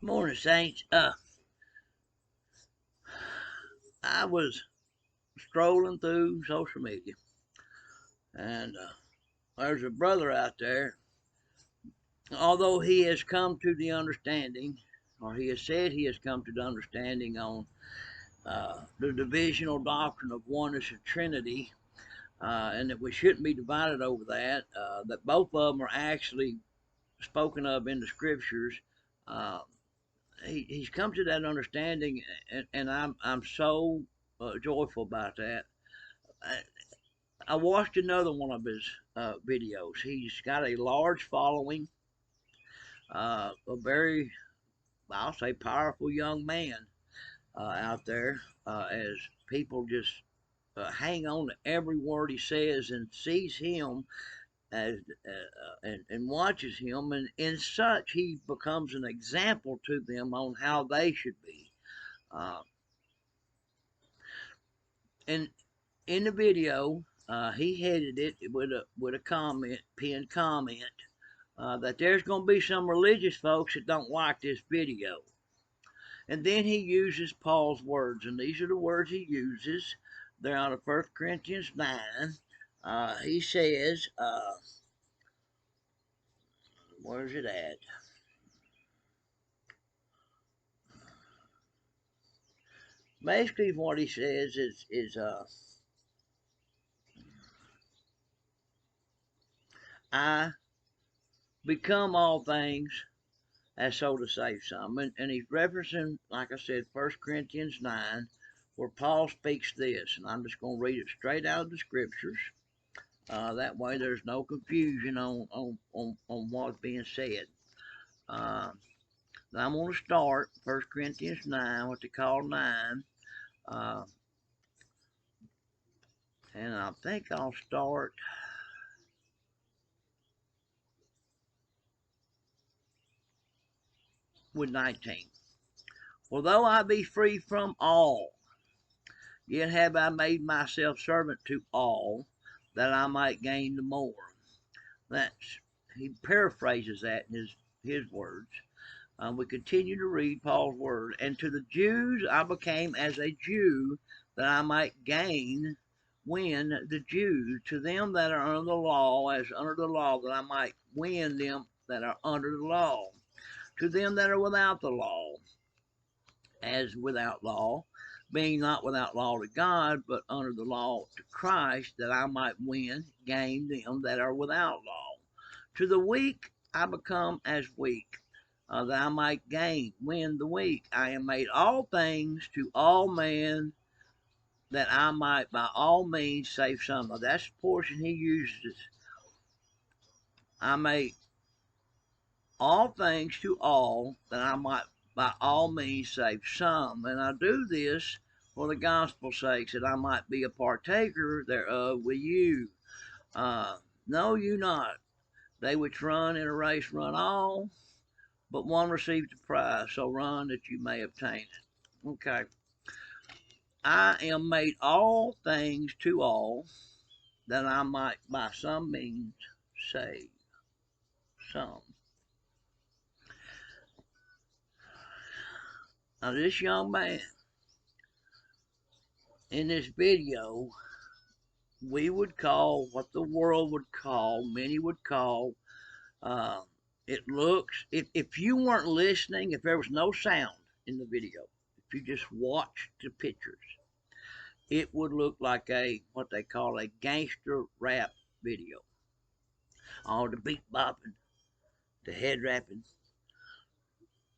Morning, Saints. I was strolling through social media, and there's a brother out there. Although he has come to the understanding, or he has said he has come to the understanding on the divisional doctrine of oneness and Trinity, and that we shouldn't be divided over that. That both of them are actually spoken of in the scriptures. Uh, he's come to that understanding, and I'm so joyful about that. I watched another one of his videos. He's got a large following, a very, I'll say, powerful young man out there, as people just hang on to every word he says and sees him as and watches him, and in such he becomes an example to them on how they should be. Uh, and in the video, he headed it with a comment, pinned comment, that there's going to be some religious folks that don't like this video. And then he uses Paul's words, and these are the words he uses. They're out of 1 Corinthians 9. He says, where's it at? Basically, what he says is I become all things as so to save some. And he's referencing, like I said, 1 Corinthians 9, where Paul speaks this. And I'm just going to read it straight out of the scriptures. That way there's no confusion on what's being said. Uh, I'm going to start 1 Corinthians 9, what they call 9. Uh, and I think I'll start with 19. For though I be free from all, yet have I made myself servant to all, that I might gain the more. That's He paraphrases that in his words. We continue to read Paul's word. And to the Jews I became as a Jew, that I might win the Jews. To them that are under the law, as under the law, that I might win them that are under the law. To them that are without the law, as without law, being not without law to God, but under the law to Christ, that I might gain them that are without law. To the weak I become as weak, that I might win the weak. I am made all things to all men, that I might by all means save some. Now that's the portion he uses. I make all things to all, that I might by all means save some. And I do this for the gospel's sake, that I might be a partaker thereof with you. Know you not, they which run in a race run all, but one receives the prize, so run that you may obtain it. Okay. I am made all things to all, that I might by some means save some. Now, this young man in this video, we would call what the world would call, many would call, uh, it looks, if you weren't listening, if there was no sound in the video, if you just watched the pictures, it would look like what they call a gangster rap video. All the beat bopping, the head wrapping,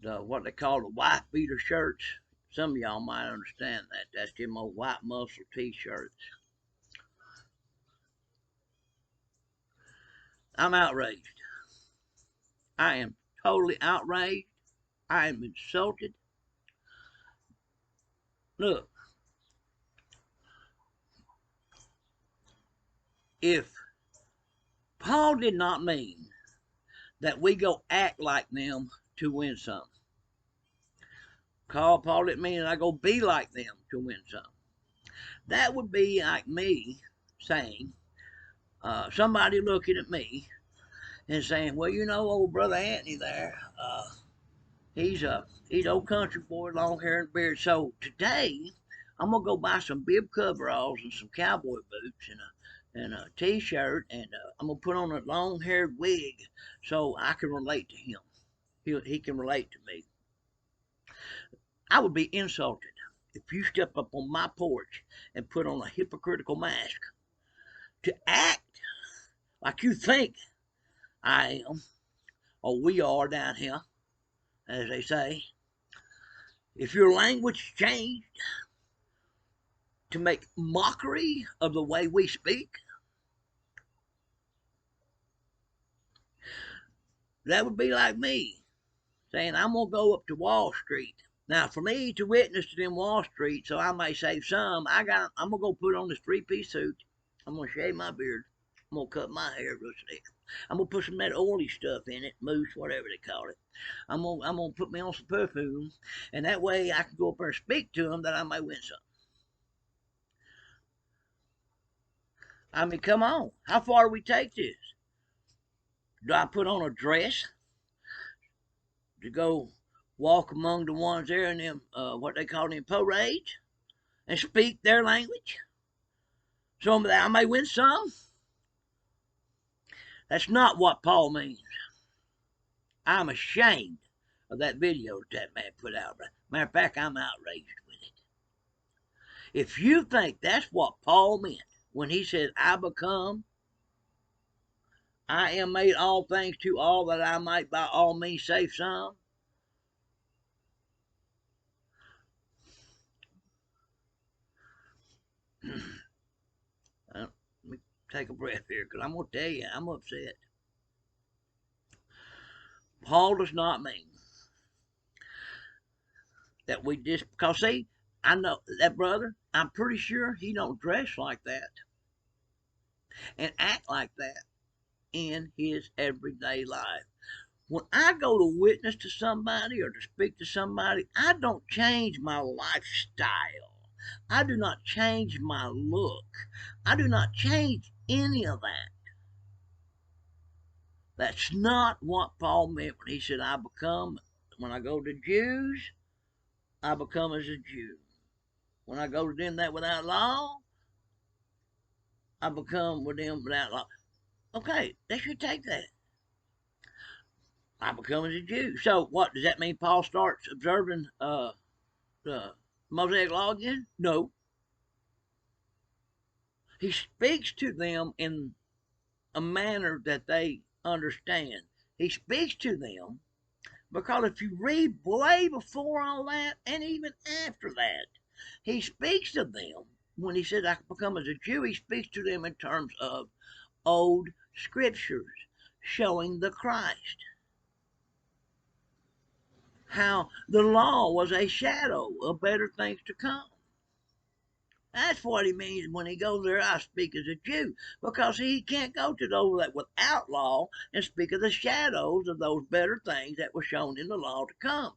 what they call the wife beater shirts. Some of y'all might understand that. That's them old white muscle t-shirts. I'm outraged. I am totally outraged. I am insulted. Look, if Paul did not mean that we go act like them to win some, Paul didn't mean that I go be like them to win some. That would be like me saying, somebody looking at me and saying, well, you know, old brother Anthony there, He's old country boy, long hair and beard. So today, I'm gonna go buy some bib coveralls and some cowboy boots and a t-shirt, and I'm gonna put on a long-haired wig so I can relate to him. He can relate to me. I would be insulted if you step up on my porch and put on a hypocritical mask to act like you think I am, or we are down here, as they say. If your language changed to make mockery of the way we speak, that would be like me saying, I'm going to go up to Wall Street. Now, for me to witness to them Wall Street, so I may save some, I'm going to go put on this three-piece suit. I'm going to shave my beard. I'm going to cut my hair real thick. I'm going to put some of that oily stuff in it, mousse, whatever they call it. I'm going to put me on some perfume, and that way I can go up there and speak to them that I may win some. I mean, come on. How far do we take this? Do I put on a dress to go walk among the ones there in them, what they call them parades, and speak their language? So that I may win some? That's not what Paul means. I'm ashamed of that video that man put out. Matter of fact, I'm outraged with it. If you think that's what Paul meant when he said, I am made all things to all that I might by all means save some. Let me take a breath here because I'm going to tell you, I'm upset. Paul does not mean that we just, because see, I know that brother, I'm pretty sure he don't dress like that and act like that in his everyday life. When I go to witness to somebody or to speak to somebody, I don't change my lifestyle. I do not change my look. I do not change any of that. That's not what Paul meant when he said, when I go to Jews, I become as a Jew. When I go to them that without law, I become with them without law. Okay, they should take that. I become as a Jew. So what, does that mean Paul starts observing the Mosaic law again? No. He speaks to them in a manner that they understand. He speaks to them because if you read way before all that and even after that, he speaks to them when he says, I become as a Jew, he speaks to them in terms of old scriptures showing the Christ. How the law was a shadow of better things to come. That's what he means when he goes there, I speak as a Jew, because he can't go to those that without law and speak of the shadows of those better things that were shown in the law to come,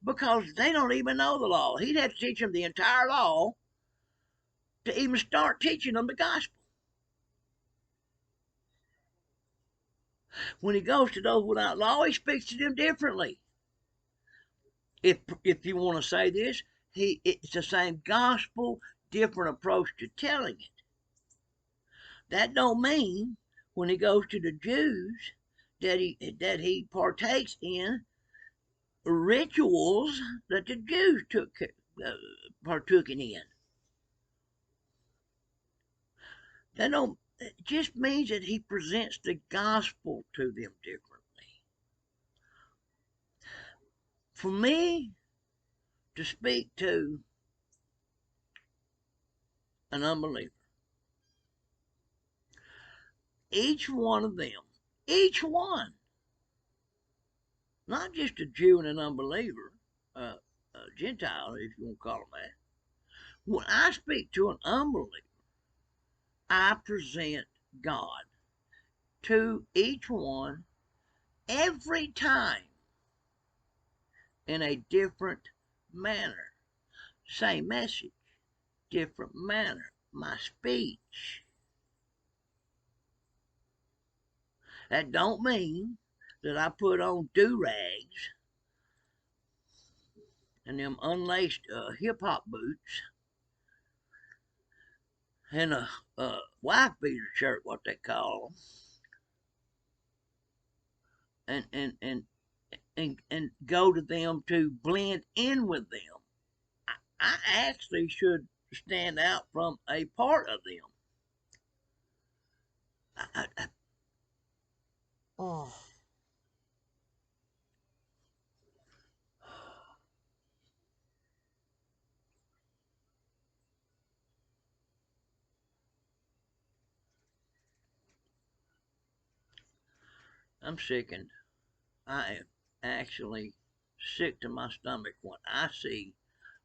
because they don't even know the law. He'd have to teach them the entire law to even start teaching them the gospel. When he goes to those without law, he speaks to them differently. If you want to say this, it's the same gospel, different approach to telling it. That don't mean when he goes to the Jews that he partakes in rituals that the Jews partook in. That don't. It just means that he presents the gospel to them differently. For me to speak to an unbeliever, each one of them, each one, not just a Jew and an unbeliever, a Gentile, if you want to call them that. When I speak to an unbeliever, I present God to each one every time in a different manner. Same message, different manner. My speech. That don't mean that I put on do-rags and them unlaced hip-hop boots and a wife beater shirt, what they call them, and go to them to blend in with them. I actually should stand out from a part of them. Oh, I'm sickened. I am actually sick to my stomach when I see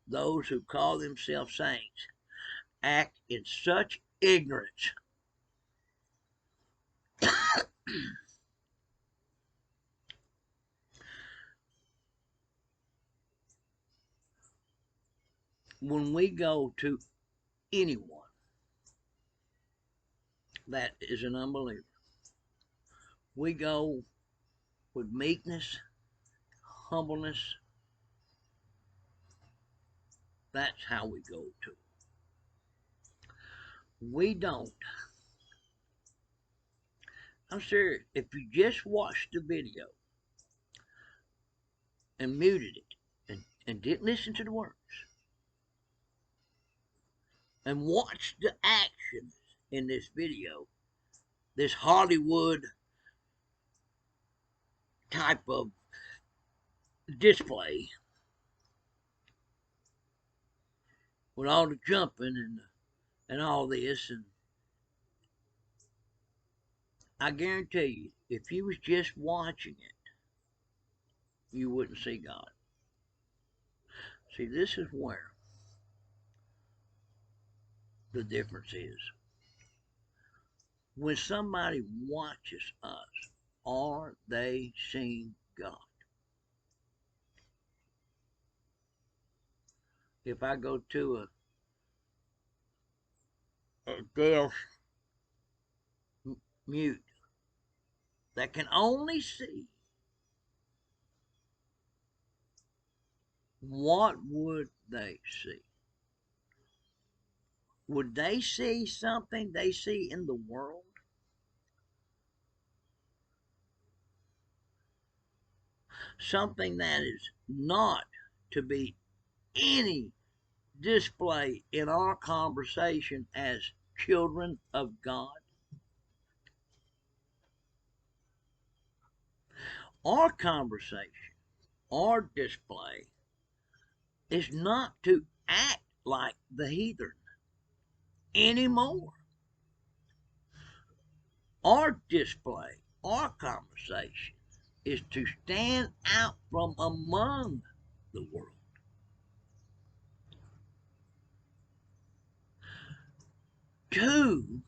those who call themselves saints act in such ignorance. When we go to anyone that is an unbeliever, we go with meekness, humbleness. That's how we go to them. We don't. I'm serious. If you just watched the video and muted it and didn't listen to the words and watched the actions in this video, this Hollywood type of display with all the jumping and all this, and I guarantee you, if you was just watching it, you wouldn't see God. See, this is where the difference is. When somebody watches us, are they seeing God? If I go to a deaf mute that can only see, what would they see? Would they see something they see in the world? Something that is not to be any display in our conversation as children of God? Our conversation, our display, is not to act like the heathen anymore. Our display, our conversation, is to stand out from among the world. To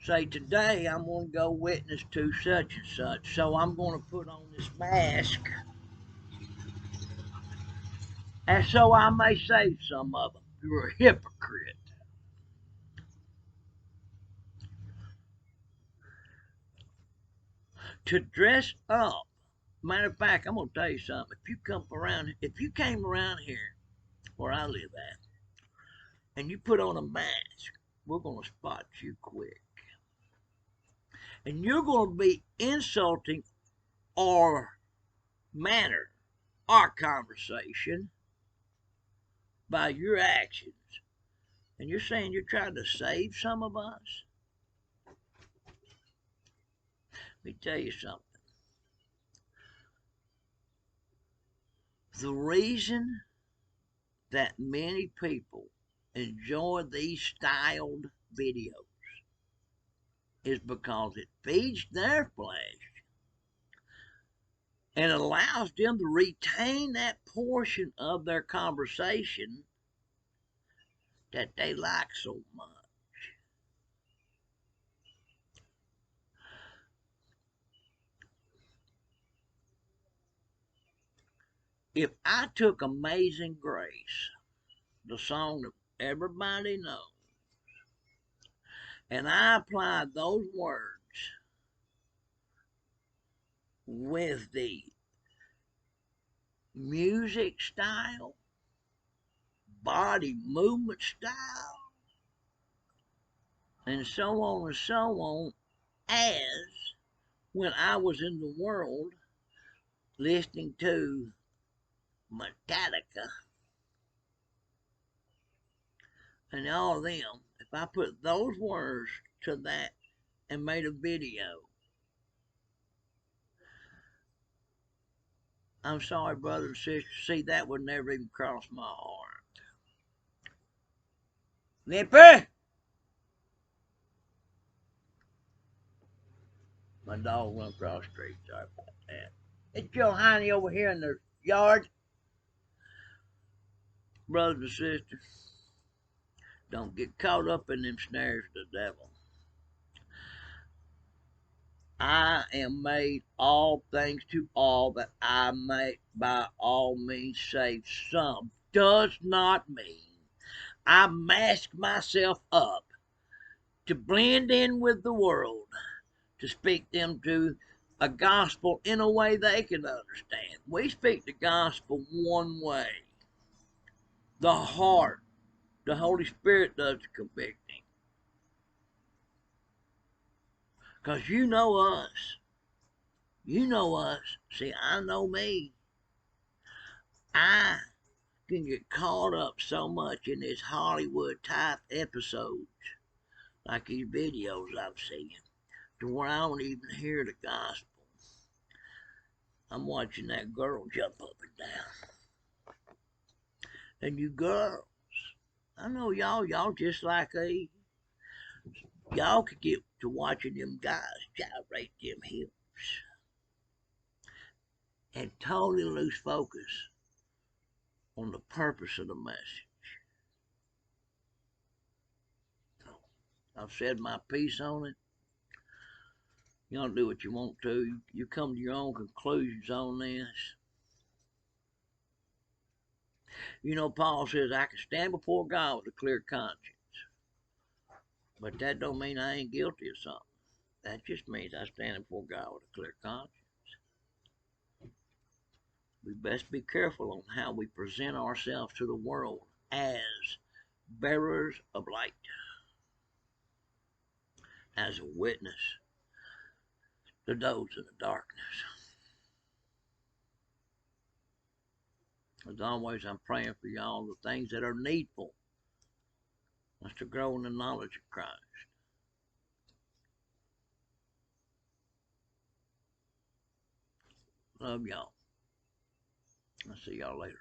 say, today I'm going to go witness to such and such, so I'm going to put on this mask, and so I may save some of them. You're a hypocrite. To dress up. Matter of fact, I'm gonna tell you something. If you came around here where I live at, and you put on a mask, we're gonna spot you quick, and you're gonna be insulting our manner, our conversation by your actions, and you're saying you're trying to save some of us. Let me tell you something. The reason that many people enjoy these styled videos is because it feeds their flesh and allows them to retain that portion of their conversation that they like so much. If I took Amazing Grace, the song that everybody knows, and I applied those words with the music style, body movement style, and so on, as when I was in the world listening to Metallica and all of them. If I put those words to that and made a video, I'm sorry, brothers and sisters, see, that would never even cross my heart. Nipper! My dog went across the street. Sorry about that. It's Joe Heine over here in the yard. Brothers and sisters, don't get caught up in them snares of the devil. I am made all things to all, that I may by all means save some. Does not mean I mask myself up to blend in with the world, to speak them to a gospel in a way they can understand. We speak the gospel one way. The heart, the Holy Spirit does the convicting. Because you know us. You know us. See, I know me. I can get caught up so much in this Hollywood type episodes, like these videos I've seen, to where I don't even hear the gospel. I'm watching that girl jump up and down. And you girls, I know y'all just like a, y'all could get to watching them guys gyrate them hips and totally lose focus on the purpose of the message. So, I've said my piece on it. Y'all do what you want to. You come to your own conclusions on this. You know, Paul says, I can stand before God with a clear conscience. But that don't mean I ain't guilty of something. That just means I stand before God with a clear conscience. We best be careful on how we present ourselves to the world as bearers of light, as a witness to those in the darkness. As always, I'm praying for y'all, the things that are needful is to grow in the knowledge of Christ. Love y'all. I'll see y'all later.